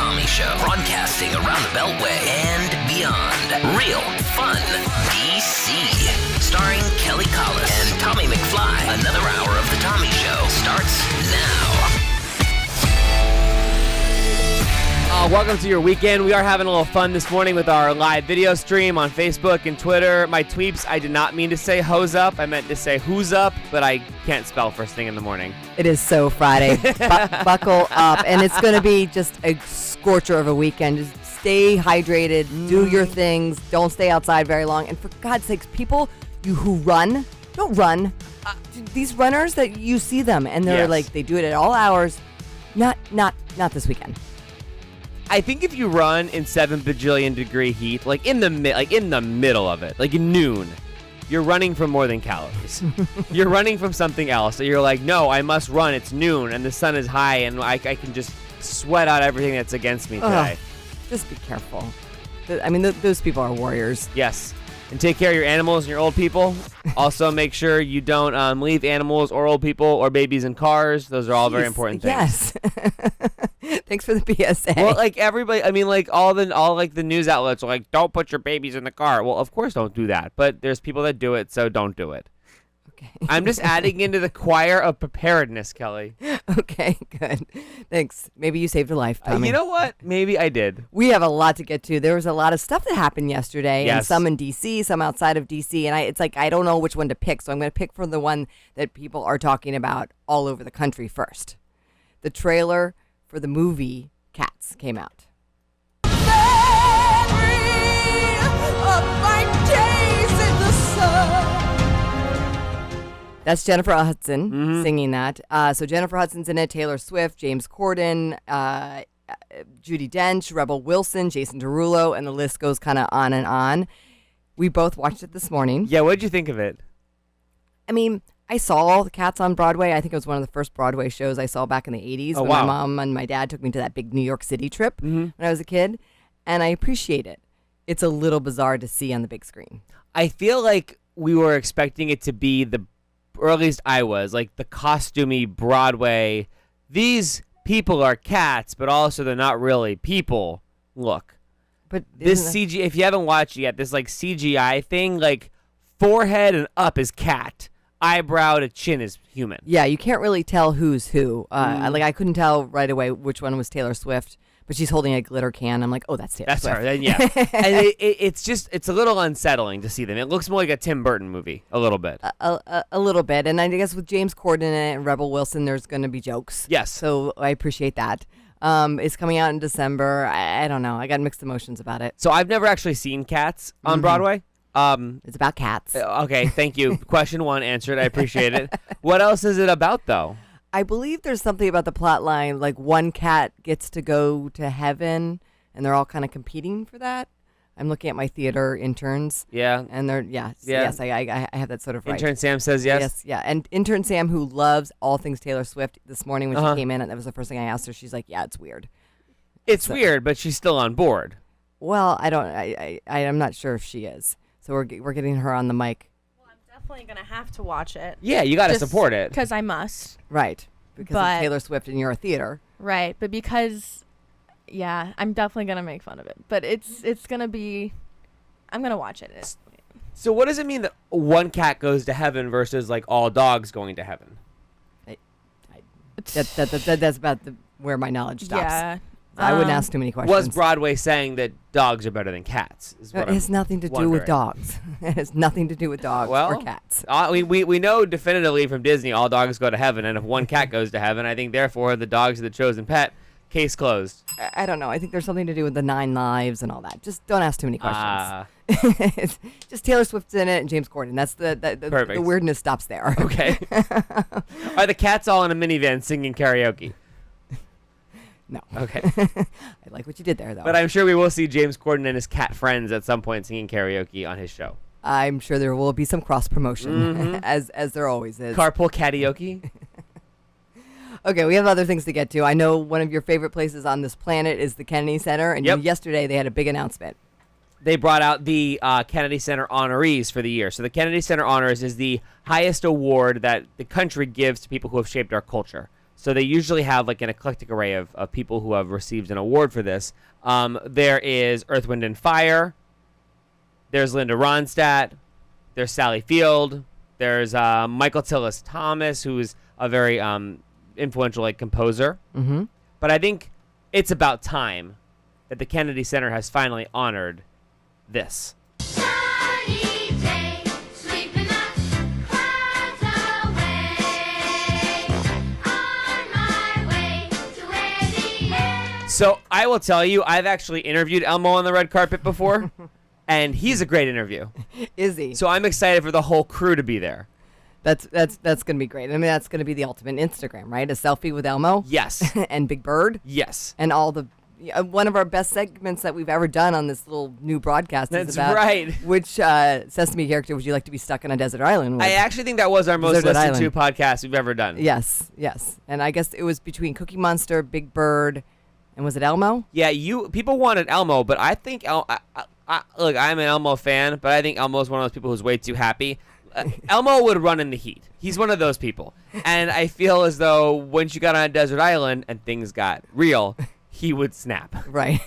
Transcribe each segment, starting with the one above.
Tommy Show, broadcasting around the Beltway and beyond. Real fun DC. Starring Kelly Collis and Tommy McFly. Another hour of the Tommy Show starts now. Welcome to your weekend. We are having a little fun this morning with our live video stream on Facebook and Twitter. My tweeps, I did not mean to say hose up. I meant to say who's up, but I can't spell first thing in the morning. It is so Friday. Buckle up. And it's going to be just a scorcher of a weekend. Just stay hydrated. Do your things. Don't stay outside very long. And for God's sakes, people who run, don't run. These runners that you see them, and they're like, they do it at all hours. Not this weekend. I think if you run in 7 bajillion degree heat, like in the middle of it, like in noon, you're running from more than calories. You're running from something else. So you're like, no, I must run. It's noon and the sun is high and I can just sweat out everything that's against me today. Just be careful. I mean, those people are warriors. Yes. And take care of your animals and your old people. Also, make sure you don't leave animals or old people or babies in cars. Those are all very important things. Yes. Thanks for the PSA. Well, like everybody, I mean, like all the news outlets are like, don't put your babies in the car. Well, of course, don't do that. But there's people that do it, so don't do it. Okay. I'm just adding into the choir of preparedness, Kelly. Okay, good. Thanks. Maybe you saved a life, Tommy. You know what? Maybe I did. We have a lot to get to. There was a lot of stuff that happened yesterday, Yes. and some in D.C., some outside of D.C., and it's like I don't know which one to pick, so I'm going to pick from the one that people are talking about all over the country first. The trailer for the movie Cats came out. That's Jennifer Hudson singing that. So Jennifer Hudson's in it, Taylor Swift, James Corden, Judi Dench, Rebel Wilson, Jason Derulo, and the list goes kind of on and on. We both watched it this morning. Yeah, what did you think of it? I mean, I saw all the Cats on Broadway. I think it was one of the first Broadway shows I saw back in the 80s when my mom and my dad took me to that big New York City trip when I was a kid, and I appreciate it. It's a little bizarre to see on the big screen. I feel like we were expecting it to be or at least I was, like the costumey Broadway, these people are cats, but also they're not really people look. But This CG, if you haven't watched it yet, this like CGI thing, like forehead and up is cat, eyebrow to chin is human. Yeah, you can't really tell who's who. Like I couldn't tell right away which one was Taylor Swift, but she's holding a glitter can. I'm like, oh, that's Taylor That's Swift. her. Then, yeah. And it's a little unsettling to see them. It looks more like a Tim Burton movie, a little bit. A little bit. And I guess with James Corden in it and Rebel Wilson, there's going to be jokes. Yes. So I appreciate that. It's coming out in December. I don't know. I got mixed emotions about it. So I've never actually seen Cats on Broadway. It's about cats. Okay, thank you. Question 1 answered. I appreciate it. What else is it about, though? I believe there's something about the plot line, like one cat gets to go to heaven, and they're all kind of competing for that. I'm looking at my theater interns. Yeah. And they're, yes, I have that sort of right. Intern Sam says yes? Yes, yeah. And intern Sam, who loves all things Taylor Swift, this morning when she came in, and that was the first thing I asked her, she's like, yeah, it's weird. It's weird, but she's still on board. Well, I'm not sure if she is. So we're getting her on the mic. Well, I'm definitely going to have to watch it. Yeah, you got to support it. Because I must. Right. Because of Taylor Swift and you're a theater. Right. But because, yeah, I'm definitely going to make fun of it. But it's going to be, I'm going to watch it. So what does it mean that one cat goes to heaven versus like all dogs going to heaven? That's about where my knowledge stops. Yeah. I wouldn't ask too many questions. Was Broadway saying that dogs are better than cats? It has nothing to do with dogs. It has nothing to do with dogs or cats. We know definitively from Disney all dogs go to heaven, and if one cat goes to heaven, I think therefore the dogs are the chosen pet. Case closed. I don't know. I think there's something to do with the 9 lives and all that. Just don't ask too many questions. Just Taylor Swift's in it and James Corden. That's the weirdness stops there. Okay. Are the cats all in a minivan singing karaoke? No. Okay. I like what you did there, though. But I'm sure we will see James Corden and his cat friends at some point singing karaoke on his show. I'm sure there will be some cross promotion, as there always is. Carpool karaoke. Okay, we have other things to get to. I know one of your favorite places on this planet is the Kennedy Center, and yesterday they had a big announcement. They brought out the Kennedy Center honorees for the year. So the Kennedy Center Honors is the highest award that the country gives to people who have shaped our culture. So they usually have like an eclectic array of people who have received an award for this. There is Earth, Wind, and Fire. There's Linda Ronstadt. There's Sally Field. There's Michael Tillis Thomas, who is a very influential like composer. Mm-hmm. But I think it's about time that the Kennedy Center has finally honored this. Sunny day, sleeping up, clouds away. On my way to where the air. So I will tell you, I've actually interviewed Elmo on the red carpet before, and he's a great interview. Is he? So I'm excited for the whole crew to be there. That's gonna be great. I mean, that's gonna be the ultimate Instagram, right? A selfie with Elmo. Yes. And Big Bird. Yes. And all the one of our best segments that we've ever done on this little new broadcast That's is about right. which Sesame character would you like to be stuck on a desert island with? I actually think that was our most Deserted listened to Island. podcast we've ever done. Yes. And I guess it was between Cookie Monster, Big Bird, and was it Elmo? Yeah, people wanted Elmo, but I think look, I'm an Elmo fan, but I think Elmo's one of those people who's way too happy. Elmo would run in the heat. He's one of those people. And I feel as though once you got on a desert island and things got real, he would snap. Right.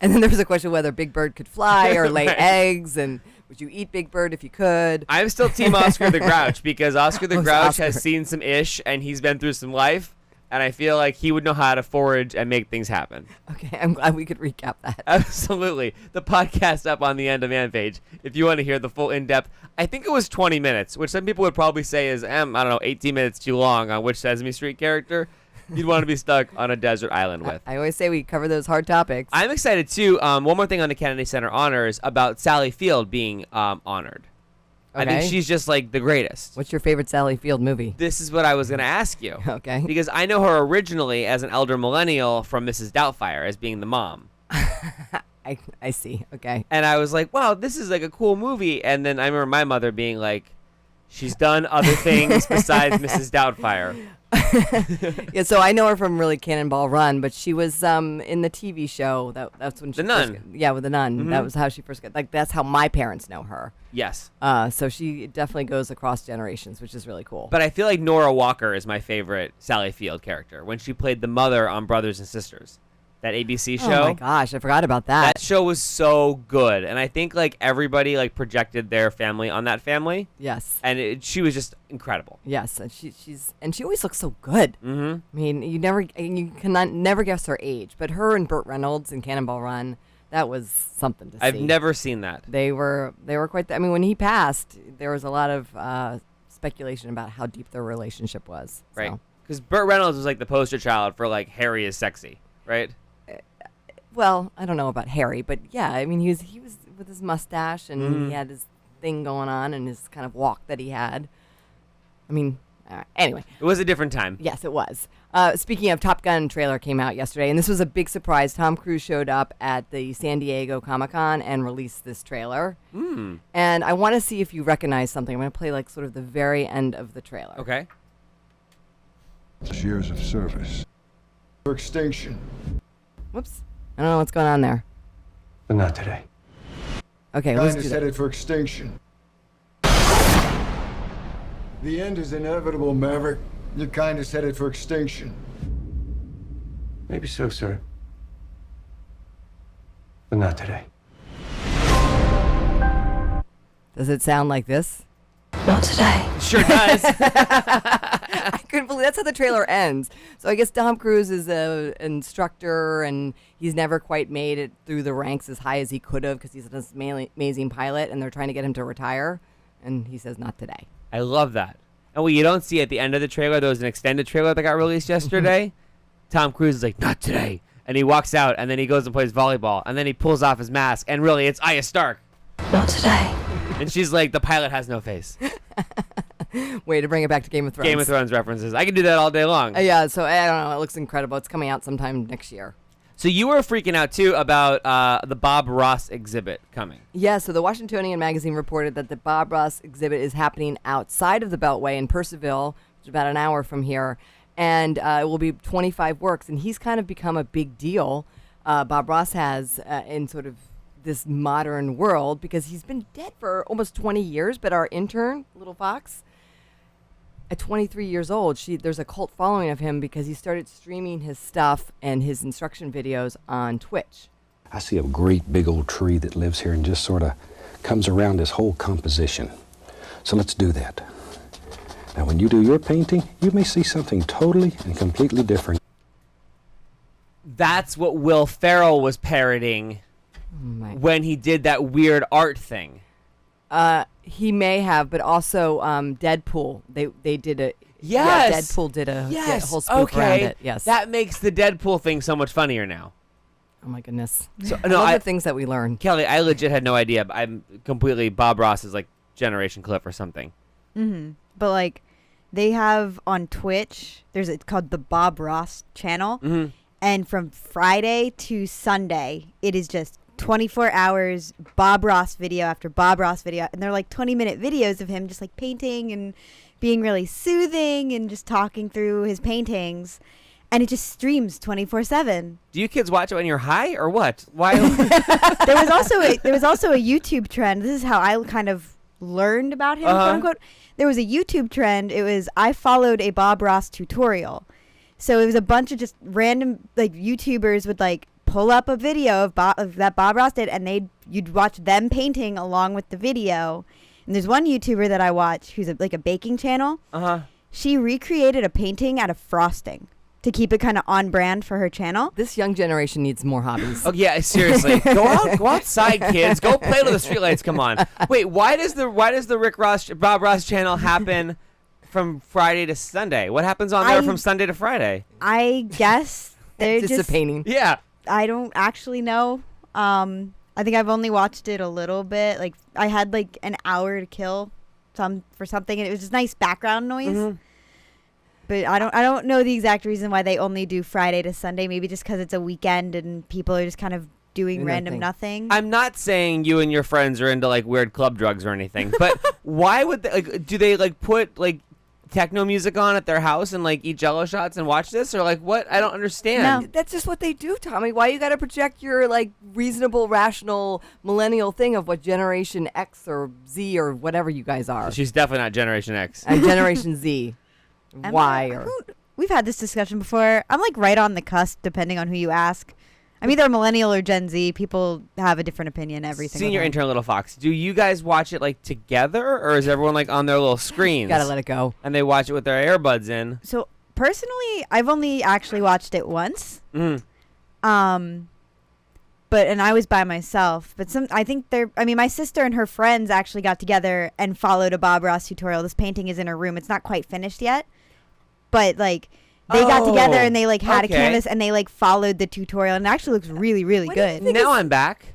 And then there was a question whether Big Bird could fly or lay Right. eggs, and would you eat Big Bird if you could? I'm still Team Oscar the Grouch because Oscar the Oh, it's Grouch Oscar. has seen some ish and he's been through some life. And I feel like he would know how to forage and make things happen. Okay, I'm glad we could recap that. Absolutely. The podcast up on the End Demand page. If you want to hear the full in-depth, I think it was 20 minutes, which some people would probably say is, I don't know, 18 minutes too long on which Sesame Street character you'd want to be stuck on a desert island with. I always say we cover those hard topics. I'm excited, too. One more thing on the Kennedy Center honors about Sally Field being honored. I think Okay. she's just, like, the greatest. What's your favorite Sally Field movie? This is what I was going to ask you. Okay. Because I know her originally as an elder millennial from Mrs. Doubtfire as being the mom. I see. Okay. And I was like, wow, this is like a cool movie. And then I remember my mother being like, she's done other things besides Mrs. Doubtfire. Yeah, so I know her from really Cannonball Run, but she was in the TV show. That's when she The first Nun. yeah, with the Nun. Mhm. That was how she first got. Like that's how my parents know her. Yes. So she definitely goes across generations, which is really cool. But I feel like Nora Walker is my favorite Sally Field character when she played the mother on Brothers and Sisters, that ABC show. Oh my gosh, I forgot about that. That show was so good. And I think like everybody like projected their family on that family. Yes. And she was just incredible. Yes, and she always looks so good. Mm-hmm. I mean, you cannot never guess her age, but her and Burt Reynolds in Cannonball Run, that was something to see. I've never seen that. They were quite. I mean, when he passed, there was a lot of speculation about how deep their relationship was. Right. So. Because Burt Reynolds was like the poster child for like Harry is sexy, right? Well, I don't know about Harry, but yeah, I mean, he was with his mustache and Mhm. he had his thing going on and his kind of walk that he had. I mean, anyway. It was a different time. Yes, it was. Speaking of, Top Gun trailer came out yesterday, and this was a big surprise. Tom Cruise showed up at the San Diego Comic-Con and released this trailer. Mm. And I want to see if you recognize something. I'm going to play like sort of the very end of the trailer. Okay. Years of service. For extinction. Whoops. I don't know what's going on there. But not today. Okay, let's Kind do is that. headed for extinction. The end is inevitable, Maverick. Your kind is headed for extinction. Maybe so, sir. But not today. Does it sound like this? Not today. Sure does. I couldn't believe that's how the trailer ends. So I guess Tom Cruise is an instructor, and he's never quite made it through the ranks as high as he could have because he's this amazing pilot, and they're trying to get him to retire. And he says, "Not today." I love that. And what you don't see at the end of the trailer, there was an extended trailer that got released yesterday. Tom Cruise is like, not today. And he walks out, and then he goes and plays volleyball, and then he pulls off his mask, and really, it's Arya Stark. Not today. And she's like, the pilot has no face. Way to bring it back to Game of Thrones. Game of Thrones references. I can do that all day long. Yeah, so I don't know. It looks incredible. It's coming out sometime next year. So you were freaking out, too, about the Bob Ross exhibit coming. Yeah, so the Washingtonian magazine reported that the Bob Ross exhibit is happening outside of the Beltway in Purcellville, which is about an hour from here, and it will be 25 works, and he's kind of become a big deal. Bob Ross has in sort of this modern world because he's been dead for almost 20 years, but our intern, Little Fox, At 23 years old, there's a cult following of him because he started streaming his stuff and his instruction videos on Twitch. I see a great big old tree that lives here and just sort of comes around this whole composition. So let's do that. Now, when you do your painting, you may see something totally and completely different. That's what Will Ferrell was parroting when he did that weird art thing. He may have, but also Deadpool. They did a Yes. Yeah, Deadpool did a Yes. whole spoof Okay. around it. Yes. That makes the Deadpool thing so much funnier now. Oh my goodness. So, I love the things that we learn. Kelly, I legit had no idea. But I'm completely Bob Ross's like generation clip or something. But like, they have on Twitch. It's called the Bob Ross channel, and from Friday to Sunday, it is just 24 hours Bob Ross video after Bob Ross video, and they're like 20-minute videos of him just like painting and being really soothing and just talking through his paintings, and it just streams 24/7. Do you kids watch it when you're high or what? Why? There was also a YouTube trend. This is how I kind of learned about him, quote unquote. There was a YouTube trend. It was I followed a Bob Ross tutorial. So it was a bunch of just random like YouTubers would like pull up a video of that Bob Ross did, and you'd watch them painting along with the video. And there's one YouTuber that I watch who's like a baking channel. She recreated a painting out of frosting to keep it kind of on brand for her channel. This young generation needs more hobbies. Oh yeah, seriously. Go outside, kids. Go play with the streetlights. Come on. Wait, why does the Bob Ross channel happen from Friday to Sunday? What happens on there from Sunday to Friday? I guess they're Just a painting. Yeah. I don't actually know. I think I've only watched it a little bit. Like I had like an hour to kill for something, and it was just nice background noise. But I don't know the exact reason why they only do Friday to Sunday. Maybe just because it's a weekend and people are just kind of doing random nothing. I'm not saying you and your friends are into like weird club drugs or anything, but why would they, like, do they like put like techno music on at their house and like eat Jello shots and watch this, or like what? I don't understand. No. That's just what they do, Tommy. Why you got to project your like reasonable, rational millennial thing of what Generation X or Z or whatever you guys are? She's definitely not Generation X. I'm Generation Z. We've had this discussion before. I'm like right on the cusp, depending on who you ask. I'm either millennial or Gen Z. People have a different opinion. Everything. Senior intern Little Fox, do you guys watch it like together, or is everyone like on their little screens? Gotta let it go. And they watch it with their earbuds in. So personally, I've only actually watched it once. Mm. And I was by myself. But my sister and her friends actually got together and followed a Bob Ross tutorial. This painting is in her room. It's not quite finished yet. But like they got together and they like had a canvas and they like followed the tutorial, and it actually looks really, really good. Now I'm back.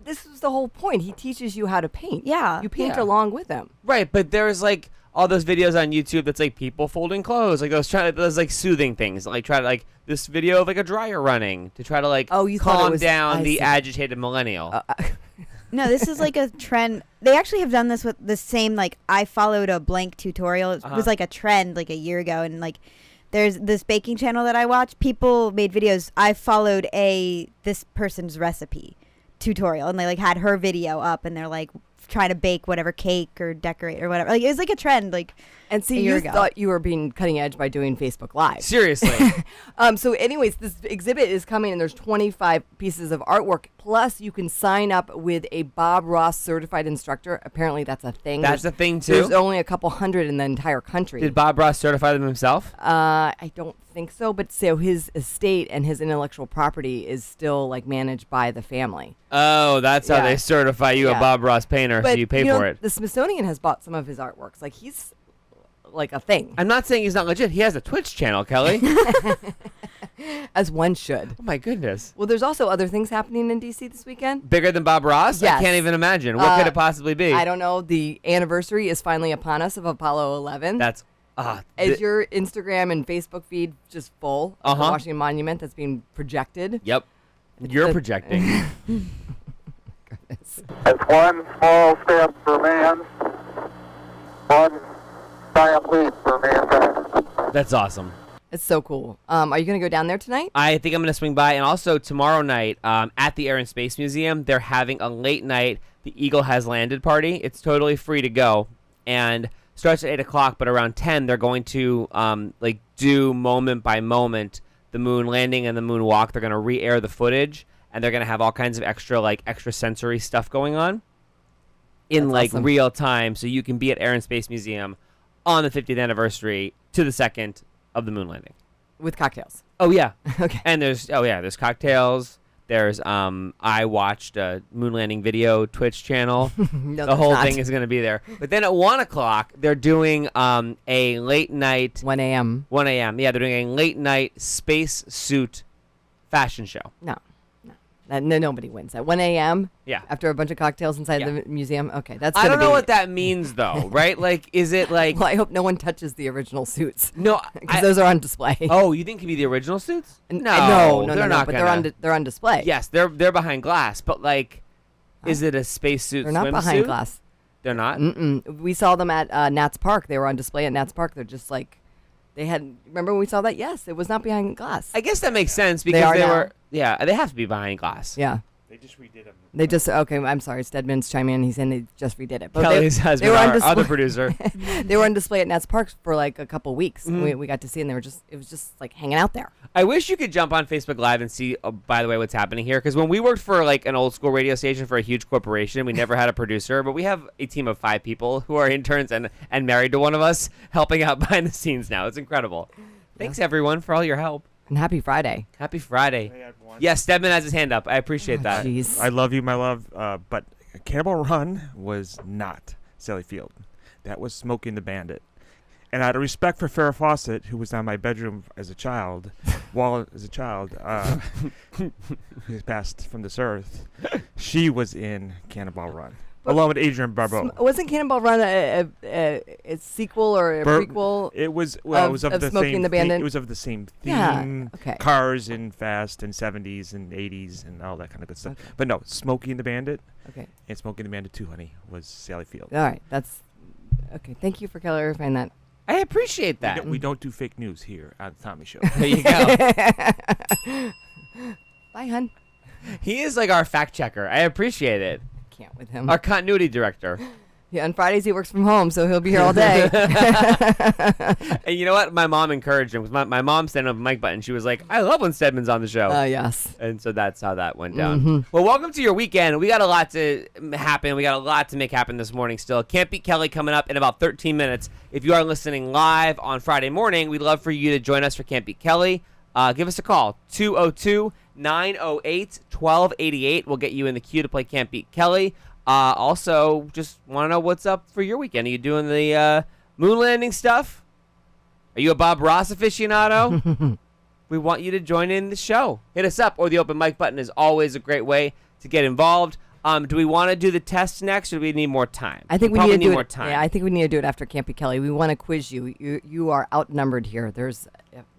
This is the whole point. He teaches you how to paint. Yeah. You paint Yeah. along with him. Right, but there's like all those videos on YouTube that's like people folding clothes, like those like soothing things, like try to like this video of like a dryer running to try to like you thought it calm was- down I the see. agitated millennial. No, this is like a trend. They actually have done this with the same, like, I followed a blank tutorial. It was like a trend like a year ago. And like, there's this baking channel that I watch. People made videos. I followed this person's recipe tutorial, and they like had her video up, and they're like trying to bake whatever cake or decorate or whatever. Like, it was like a trend. Like, And see, a year you ago. thought you were being cutting edge by doing Facebook Live. Seriously. So anyways, this exhibit is coming, and there's 25 pieces of artwork. Plus, you can sign up with a Bob Ross certified instructor. Apparently, that's a thing. That's a thing, too? There's only a couple hundred in the entire country. Did Bob Ross certify them himself? I don't think so, but so his estate and his intellectual property is still like managed by the family. Oh, that's how Yeah. they certify you Yeah. a Bob Ross painter, so But you pay know, for it. The Smithsonian has bought some of his artworks. Like he's like a thing, I'm not saying he's not legit. He has a Twitch channel, Kelly. as one should. Oh my goodness. Well, there's also other things happening in DC this weekend. Bigger than Bob Ross? I Yes. can't even imagine. What could it possibly be? I don't know. The anniversary is finally upon us of Apollo 11. That's Is your Instagram and Facebook feed just full of the Uh-huh. Washington Monument that's being projected? Yep. You're The- projecting. It's one small step for man, one giant leap for mankind. That's awesome. It's so cool. Are you going to go down there tonight? I think I'm going to swing by. And also tomorrow night at the Air and Space Museum, they're having a late night The Eagle Has Landed party. It's totally free to go. And starts at 8 o'clock, but around 10 they're going to like do moment by moment the moon landing and the moon walk. They're going to re-air the footage, and they're going to have all kinds of extra sensory stuff going on in That's like awesome. real time, so you can be at Air and Space Museum on the 50th anniversary to the second of the moon landing. With cocktails. Oh yeah. Okay. And there's cocktails. There's I watched a moon landing video Twitch channel. No, The whole there's not. thing is going to be there. But then at 1 o'clock they're doing a late night 1 a.m. 1 a.m. Yeah, they're doing a late night space suit fashion show. No. Nobody wins at 1 a.m. Yeah. After a bunch of cocktails inside Yeah. the museum. Okay, that's. I gonna don't know be- what that means though, right? Like, is it like? Well, I hope no one touches the original suits. No, because those are on display. Oh, you think it could be the original suits? no, they're not. But gonna. they're on display. Yes, they're behind glass, but like, is it a spacesuit? They're not swimsuit? behind glass. They're not. Mm-mm. We saw them at Nats Park. They were on display at Nats Park. They're just like, they had. Remember when we saw that? Yes, it was not behind glass. I guess that makes sense because are they now. were. Yeah, they have to be behind glass. Yeah. They just redid them. They just okay. I'm sorry. Stedman's chiming in. He's saying they just redid it. But Kelly's they husband, were on our display- other producer. They were on display at Nats Park for like a couple weeks. Mhm. We got to see, and it was just like hanging out there. I wish you could jump on Facebook Live and see, by the way, what's happening here. Because when we worked for like an old school radio station for a huge corporation, we never had a producer, but we have a team of 5 people who are interns and married to one of us, helping out behind the scenes now. It's incredible. Thanks everyone for all your help. And happy Friday. Happy Friday. Yes, Stedman has his hand up. I appreciate that. Jeez. I love you, my love. But Cannonball Run was not Sally Field. That was Smokey and the Bandit. And out of respect for Farrah Fawcett, who was in my bedroom as a child, who passed from this earth, she was in Cannonball Run, along with Adrienne Barbeau. Wasn't Cannonball Run a sequel or a prequel? It was it was of the Smokey same and the theme. Bandit? It was of the same theme. Yeah, okay. Cars and Fast and 70s and 80s and all that kind of good stuff. Okay. But no, Smokey and the Bandit. Okay. And Smokey and the Bandit 2, honey, was Sally Field. All right, that's okay. Thank you for clarifying that. I appreciate that. We don't do fake news here at the Tommy Show. There you go. Bye, hun. He is like our fact checker. I appreciate it. Can't with him. Our continuity director. Yeah, on Fridays he works from home, so he'll be here all day. And you know what? My mom encouraged him. 'Cause my mom sent him a mic button. She was like, I love when Stedman's on the show. Yes. And so that's how that went down. Mhm. Well, welcome to your weekend. We got a lot to happen. We got a lot to make happen this morning still. Can't Beat Kelly coming up in about 13 minutes. If you are listening live on Friday morning, we'd love for you to join us for Can't Beat Kelly. Give us a call, 202-908-1288. We'll get you in the queue to play Can't Beat Kelly. Also, just want to know what's up for your weekend. Are you doing the moon landing stuff? Are you a Bob Ross aficionado? We want you to join in the show. Hit us up, or the open mic button is always a great way to get involved. Do we want to do the test next, or do we need more time? I think we probably need to do more it. time. Yeah, I think we need to do it after Campy Kelly. We want to quiz you. You are outnumbered here. There's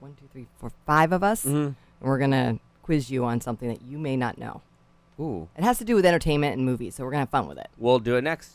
1, 2, 3, 4, 5 of us, and we're gonna quiz you on something that you may not know. Ooh. It has to do with entertainment and movies, so we're gonna have fun with it. We'll do it next.